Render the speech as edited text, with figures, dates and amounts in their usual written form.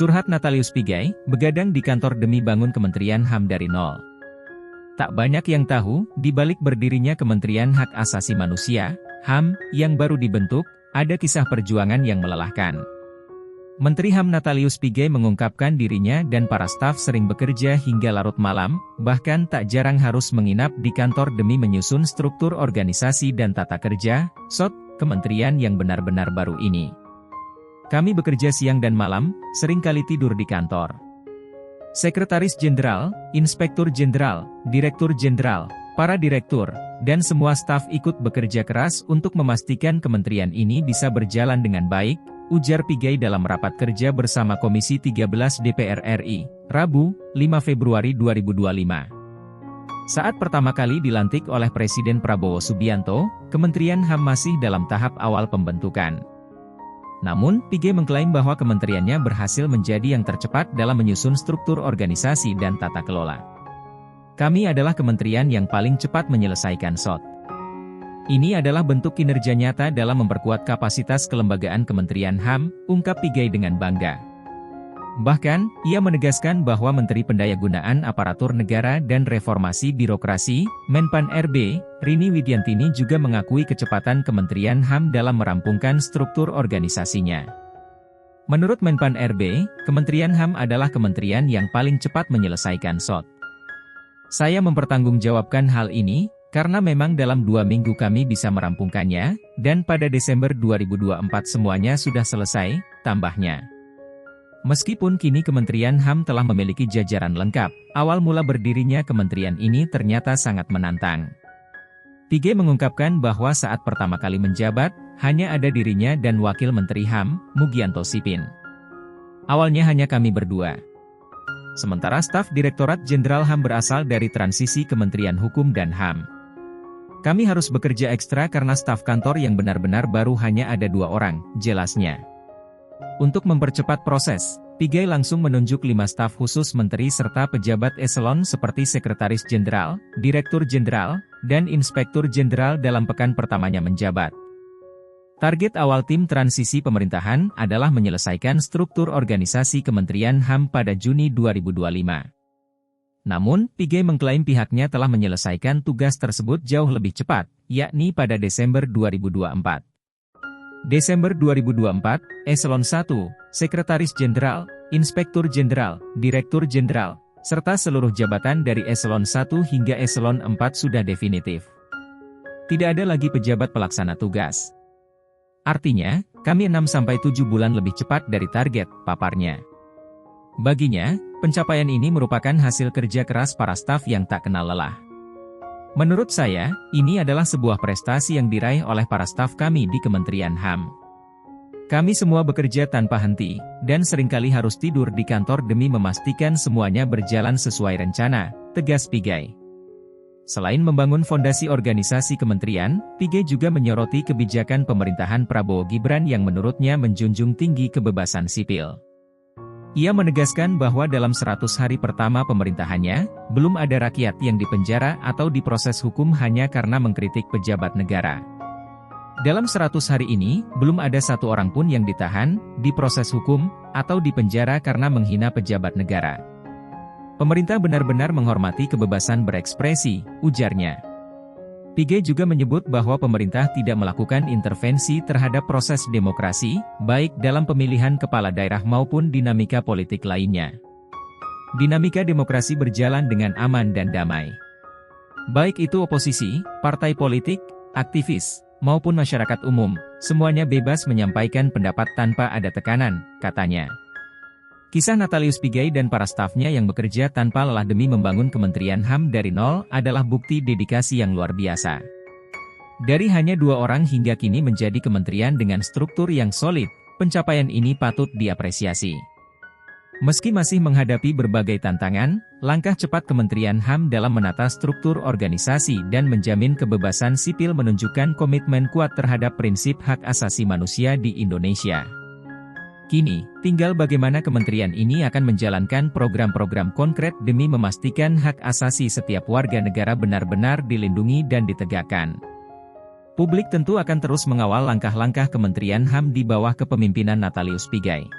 Curhat Natalius Pigai, begadang di kantor demi bangun Kementerian HAM dari nol. Tak banyak yang tahu, di balik berdirinya Kementerian Hak Asasi Manusia, HAM, yang baru dibentuk, ada kisah perjuangan yang melelahkan. Menteri HAM Natalius Pigai mengungkapkan dirinya dan para staf sering bekerja hingga larut malam, bahkan tak jarang harus menginap di kantor demi menyusun struktur organisasi dan tata kerja, kementerian yang benar-benar baru ini. Kami bekerja siang dan malam, seringkali tidur di kantor. Sekretaris Jenderal, Inspektur Jenderal, Direktur Jenderal, para direktur, dan semua staf ikut bekerja keras untuk memastikan kementerian ini bisa berjalan dengan baik, ujar Pigai dalam rapat kerja bersama Komisi 13 DPR RI, Rabu, 5 Februari 2025. Saat pertama kali dilantik oleh Presiden Prabowo Subianto, Kementerian HAM masih dalam tahap awal pembentukan. Namun, Pigai mengklaim bahwa kementeriannya berhasil menjadi yang tercepat dalam menyusun struktur organisasi dan tata kelola. Kami adalah kementerian yang paling cepat menyelesaikan SOT. Ini adalah bentuk kinerja nyata dalam memperkuat kapasitas kelembagaan Kementerian HAM, ungkap Pigai dengan bangga. Bahkan, ia menegaskan bahwa Menteri Pendayagunaan Aparatur Negara dan Reformasi Birokrasi, Menpan RB, Rini Widiantini juga mengakui kecepatan Kementerian HAM dalam merampungkan struktur organisasinya. Menurut Menpan RB, Kementerian HAM adalah kementerian yang paling cepat menyelesaikan SOT. Saya mempertanggungjawabkan hal ini, karena memang dalam 2 minggu kami bisa merampungkannya, dan pada Desember 2024 semuanya sudah selesai, tambahnya. Meskipun kini Kementerian HAM telah memiliki jajaran lengkap, awal mula berdirinya kementerian ini ternyata sangat menantang. Pigai mengungkapkan bahwa saat pertama kali menjabat, hanya ada dirinya dan Wakil Menteri HAM, Mugianto Sipin. Awalnya hanya kami berdua. Sementara staf Direktorat Jenderal HAM berasal dari transisi Kementerian Hukum dan HAM. Kami harus bekerja ekstra karena staf kantor yang benar-benar baru hanya ada 2 orang, jelasnya. Untuk mempercepat proses, Pigai langsung menunjuk 5 staf khusus menteri serta pejabat eselon seperti Sekretaris Jenderal, Direktur Jenderal, dan Inspektur Jenderal dalam pekan pertamanya menjabat. Target awal tim transisi pemerintahan adalah menyelesaikan struktur organisasi Kementerian HAM pada Juni 2025. Namun, Pigai mengklaim pihaknya telah menyelesaikan tugas tersebut jauh lebih cepat, yakni pada Desember 2024. Desember 2024, Eselon 1, Sekretaris Jenderal, Inspektur Jenderal, Direktur Jenderal, serta seluruh jabatan dari Eselon 1 hingga Eselon 4 sudah definitif. Tidak ada lagi pejabat pelaksana tugas. Artinya, kami 6-7 bulan lebih cepat dari target, paparnya. Baginya, pencapaian ini merupakan hasil kerja keras para staf yang tak kenal lelah. Menurut saya, ini adalah sebuah prestasi yang diraih oleh para staf kami di Kementerian HAM. Kami semua bekerja tanpa henti, dan seringkali harus tidur di kantor demi memastikan semuanya berjalan sesuai rencana, tegas Pigai. Selain membangun fondasi organisasi kementerian, Pigai juga menyoroti kebijakan pemerintahan Prabowo Gibran yang menurutnya menjunjung tinggi kebebasan sipil. Ia menegaskan bahwa dalam 100 hari pertama pemerintahannya, belum ada rakyat yang dipenjara atau diproses hukum hanya karena mengkritik pejabat negara. Dalam 100 hari ini, belum ada 1 orang pun yang ditahan, diproses hukum, atau dipenjara karena menghina pejabat negara. Pemerintah benar-benar menghormati kebebasan berekspresi, ujarnya. Pigai juga menyebut bahwa pemerintah tidak melakukan intervensi terhadap proses demokrasi, baik dalam pemilihan kepala daerah maupun dinamika politik lainnya. Dinamika demokrasi berjalan dengan aman dan damai. Baik itu oposisi, partai politik, aktivis, maupun masyarakat umum, semuanya bebas menyampaikan pendapat tanpa ada tekanan, katanya. Kisah Natalius Pigai dan para stafnya yang bekerja tanpa lelah demi membangun Kementerian HAM dari nol adalah bukti dedikasi yang luar biasa. Dari hanya 2 orang hingga kini menjadi kementerian dengan struktur yang solid, pencapaian ini patut diapresiasi. Meski masih menghadapi berbagai tantangan, langkah cepat Kementerian HAM dalam menata struktur organisasi dan menjamin kebebasan sipil menunjukkan komitmen kuat terhadap prinsip hak asasi manusia di Indonesia. Kini, tinggal bagaimana kementerian ini akan menjalankan program-program konkret demi memastikan hak asasi setiap warga negara benar-benar dilindungi dan ditegakkan. Publik tentu akan terus mengawal langkah-langkah Kementerian HAM di bawah kepemimpinan Natalius Pigai.